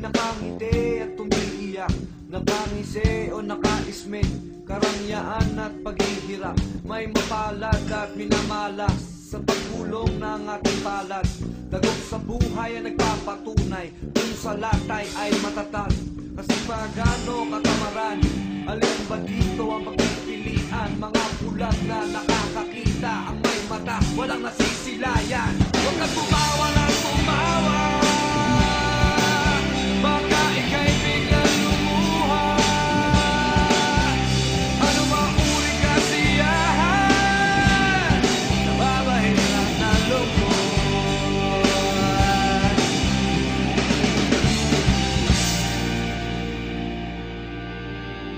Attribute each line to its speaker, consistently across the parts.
Speaker 1: nakangiti at tumiiyak, nakangisi o nakaisme, karangyaan at paghihirap, may mapalad at minamalas sa pagkulong ng ating palad. Dagok sa buhay ang nagpapatunay kung sa latay ay matatag. Kasi pagano katamaran, alin ba dito ang pagpipilian? Mga bulag na nakakakita, ang may mata, walang nasisilayan. Huwag kang tumawa ng tumawa, baka ika'y biglang lumuha. Ano mang uri kasiyahan, nababahirap na lungkot.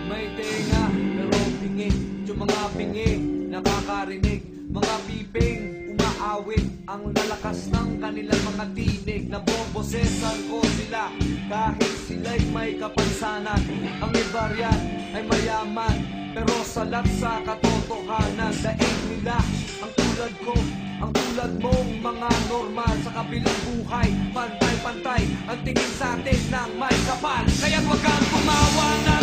Speaker 1: May tenga pero pingi, yung mga pingi nakakarinig, mga piping umaawit, ang lalakas ng kanilang mga tinig. Nabobosesan ko sila kahit sila'y may kapansanan. Ang iba riyan ay mayaman pero salat sa katotohanan. Daig nila ang tulad ko, ang tulad mong mga normal. Sa kabilang buhay, pantay-pantay ang tingin sa atin ng may kapal. Kaya't wag kang kumawa na